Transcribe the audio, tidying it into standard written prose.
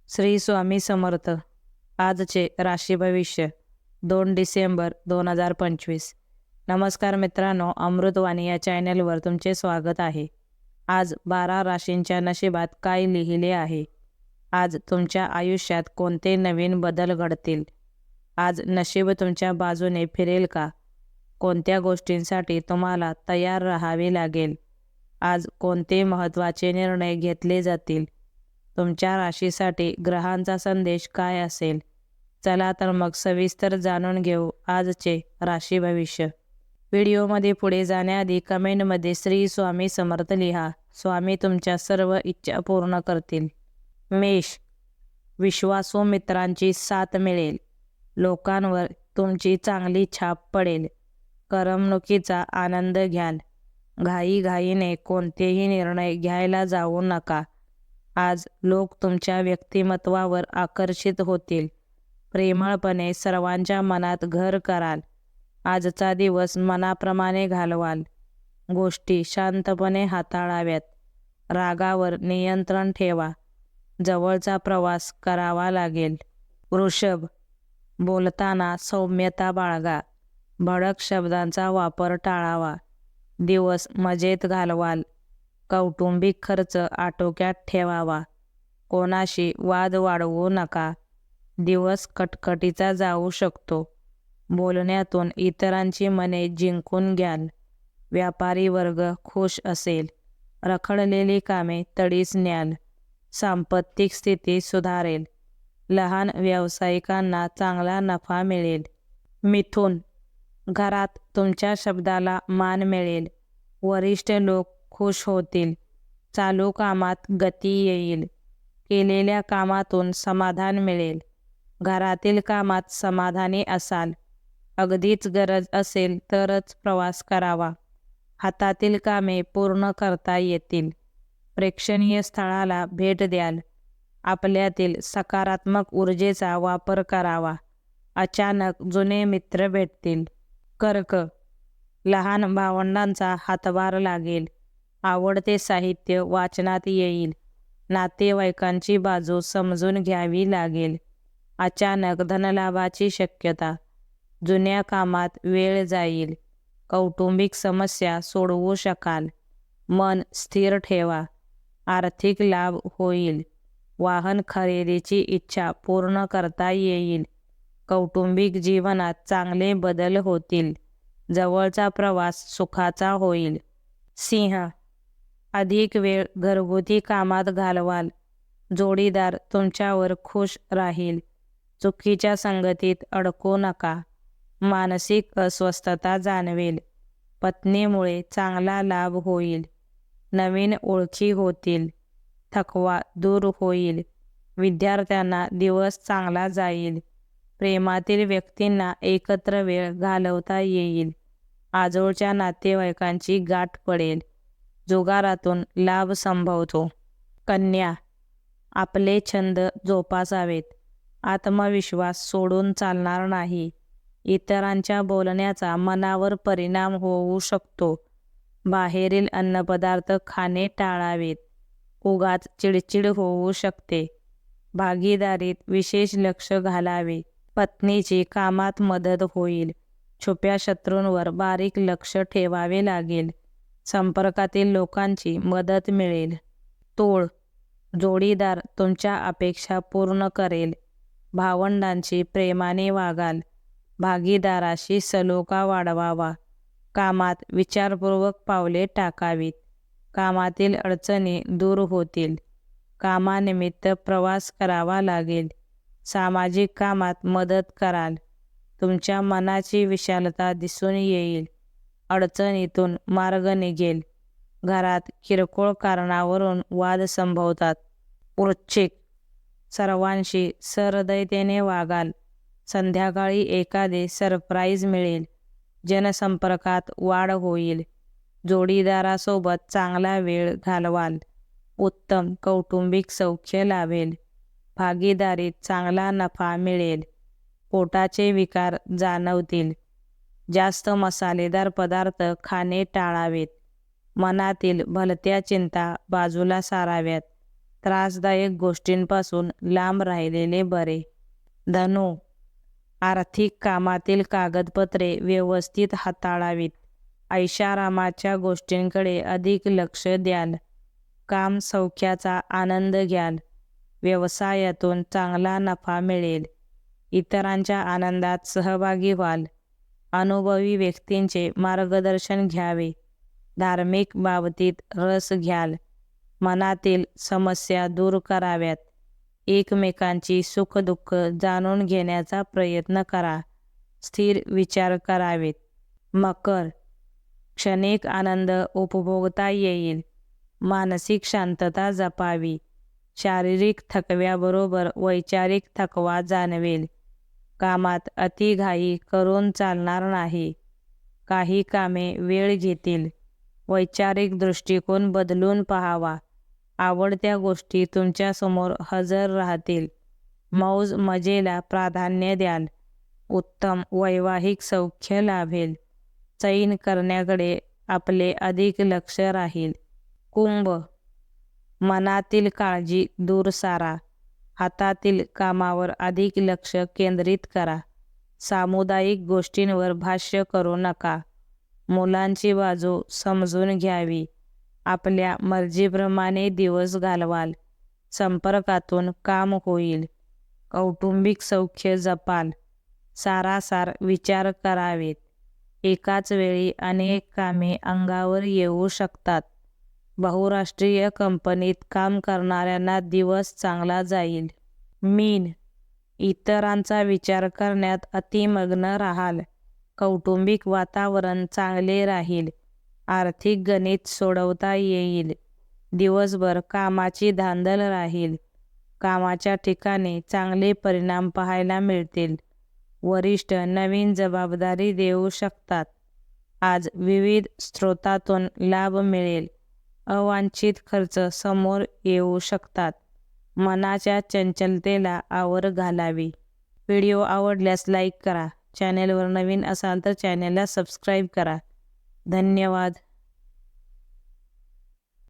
श्री स्वामी समर्थ. आजचे राशी भविष्य 2 डिसेंबर 2025. नमस्कार मित्रांनो, अमृतवाणी या चॅनलवर तुमचे स्वागत आहे. आज 12 राशींच्या नशिबात काय लिहिले आहे? आज तुमच्या आयुष्यात कोणते नवीन बदल घडतील? आज नशीब तुमच्या बाजूने फिरेल का? कोणत्या गोष्टींसाठी तुम्हाला तयार राहावे लागेल? आज कोणते महत्त्वाचे निर्णय घेतले जातील? तुमच्या राशीसाठी ग्रहांचा संदेश काय असेल? चला तर मग सविस्तर जाणून घेऊ आजचे राशी भविष्य. व्हिडिओमध्ये पुढे जाण्याआधी कमेंटमध्ये श्री स्वामी समर्थ लिहा. स्वामी तुमच्या सर्व इच्छा पूर्ण करतील. मेष. विश्वासू मित्रांची साथ मिळेल. लोकांवर तुमची चांगली छाप पडेल. करमणुकीचा आनंद घ्याल. घाईघाईने कोणतेही निर्णय घ्यायला जाऊ नका. आज लोक तुमच्या व्यक्तिमत्वावर आकर्षित होतील. प्रेमळपणे सर्वांच्या मनात घर कराल. आजचा दिवस मनाप्रमाणे घालवाल. गोष्टी शांतपणे हाताळाव्यात. रागावर नियंत्रण ठेवा. जवळचा प्रवास करावा लागेल. वृषभ. बोलताना सौम्यता बाळगा. भडक शब्दांचा वापर टाळावा. दिवस मजेत घालवाल. कौटुंबिक खर्च आटोक्यात ठेवावा. कोणाशी वाद वाढवू नका. दिवस कटकटीचा जाऊ शकतो. बोलण्यातून इतरांची मने जिंकून घ्याल. व्यापारी वर्ग खुश असेल. रखडलेली कामे तडीस न्याल. सांपत्तिक स्थिती सुधारेल. लहान व्यावसायिकांना चांगला नफा मिळेल. मिथुन. घरात तुमच्या शब्दाला मान मिळेल. वरिष्ठ लोक खुश होतील. चालू कामात गती येईल. केलेल्या कामातून समाधान मिळेल. घरातील कामात समाधानी असाल. अगदीच गरज असेल तरच प्रवास करावा. हातातील कामे पूर्ण करता येतील. प्रेक्षणीय स्थळाला भेट द्याल. आपल्यातील सकारात्मक ऊर्जेचा वापर करावा. अचानक जुने मित्र भेटतील. कर्क. लहान भावंडांचा हातभार लागेल. आवडते साहित्य वाचनात येईल. नातेवाईकांची बाजू समजून घ्यावी लागेल. अचानक धनलाभाची शक्यता. जुन्या कामात वेळ जाईल. कौटुंबिक समस्या सोडवू शकाल. मन स्थिर ठेवा. आर्थिक लाभ होईल. वाहन खरेदीची इच्छा पूर्ण करता येईल. कौटुंबिक जीवनात चांगले बदल होतील. जवळचा प्रवास सुखाचा होईल. सिंह. अधिक वेळ घरगुती कामात घालवाल. जोडीदार तुमच्यावर खुश राहील. चुकीच्या संगतीत अडकू नका. मानसिक अस्वस्थता जाणवेल. पत्नीमुळे चांगला लाभ होईल. नवीन ओळखी होतील. थकवा दूर होईल. विद्यार्थ्यांना दिवस चांगला जाईल. प्रेमातील व्यक्तींना एकत्र वेळ घालवता येईल. आजोळच्या नातेवाईकांची गाठ पडेल. जुगारातून लाभ संभवतो. कन्या. आपले छंद जोपासावेत. आत्मविश्वास सोडून चालणार नाही. इतरांच्या बोलण्याचा मनावर परिणाम होऊ शकतो. बाहेरील अन्नपदार्थ खाणे टाळावेत. उगाच चिडचिड होऊ शकते. भागीदारीत विशेष लक्ष घालावे. पत्नीची कामात मदत होईल. छुप्या शत्रूंवर बारीक लक्ष ठेवावे लागेल. संपर्कातील लोकांची मदत मिळेल. तूळ. जोडीदार तुमच्या अपेक्षा पूर्ण करेल. भावंडांशी प्रेमाने वागाल. भागीदाराशी सलोखा वाढवावा. कामात विचारपूर्वक पावले टाकावीत. कामातील अडचणी दूर होतील. कामानिमित्त प्रवास करावा लागेल. सामाजिक कामात मदत कराल. तुमच्या मनाची विशालता दिसून येईल. अडचणीतून मार्ग निघेल. घरात किरकोळ कारणावरून वाद संभवतात. वृश्चिक. सर्वांशी सहृदयतेने वागाल. संध्याकाळी एखादे सरप्राईज मिळेल. जनसंपर्कात वाढ होईल. जोडीदारासोबत चांगला वेळ घालवाल. उत्तम कौटुंबिक सौख्य लाभेल. भागीदारीत चांगला नफा मिळेल. पोटाचे विकार जाणवतील. जास्त मसालेदार पदार्थ खाणे टाळावेत. मनातील भलत्या चिंता बाजूला साराव्यात. त्रासदायक गोष्टींपासून लांब राहिलेले बरे. धनु, आर्थिक कामातील कागदपत्रे व्यवस्थित हाताळावीत. ऐशारामाच्या गोष्टींकडे अधिक लक्ष द्याल. काम सौख्याचा आनंद घ्याल. व्यवसायातून चांगला नफा मिळेल. इतरांच्या आनंदात सहभागी व्हाल. अनुभवी व्यक्तींचे मार्गदर्शन घ्यावे. धार्मिक बाबतीत रस घ्याल. मनातील समस्या दूर कराव्यात. एकमेकांची सुखदुःख जाणून घेण्याचा प्रयत्न करा. स्थिर विचार करावेत. मकर, क्षणिक आनंद उपभोगता येईल. मानसिक शांतता जपावी. शारीरिक थकव्याबरोबर वैचारिक थकवा जाणवेल. कामात अतिघाई करून चालणार नाही. काही कामे वेळ घेतील. वैचारिक दृष्टिकोन बदलून पहावा. आवडत्या गोष्टी तुमच्यासमोर हजर राहतील. मौज मजेला प्राधान्य द्याल. उत्तम वैवाहिक सौख्य लाभेल. चैन करण्याकडे आपले अधिक लक्ष राहील. कुंभ, मनातील काळजी दूर सारा. हातातील कामावर अधिक लक्ष केंद्रित करा. सामुदायिक गोष्टींवर भाष्य करू नका. मुलांची बाजू समजून घ्यावी. आपल्या मर्जीप्रमाणे दिवस घालवाल. संपर्कातून काम होईल. कौटुंबिक सौख्य जपाल. सारासार विचार करावेत. एकाच वेळी अनेक कामे अंगावर येऊ शकतात. बहुराष्ट्रीय कंपनीत काम करणाऱ्यांना दिवस चांगला जाईल. मीन, इतरांचा विचार करण्यात अतिमग्न राहाल. कौटुंबिक वातावरण चांगले राहील. आर्थिक गणित सोडवता येईल. दिवसभर कामाची धांदल राहील. कामाच्या ठिकाणी चांगले परिणाम पाहायला मिळतील. वरिष्ठ नवीन जबाबदारी देऊ शकतात. आज विविध स्रोतातून लाभ मिळेल. अवांछित खर्च समोर येऊ शकतात. मनाच्या चंचलतेला आवर घालावी. व्हिडिओ आवडल्यास लाईक करा. चॅनेलवर नवीन असाल तर चॅनेलला सबस्क्राईब करा. धन्यवाद.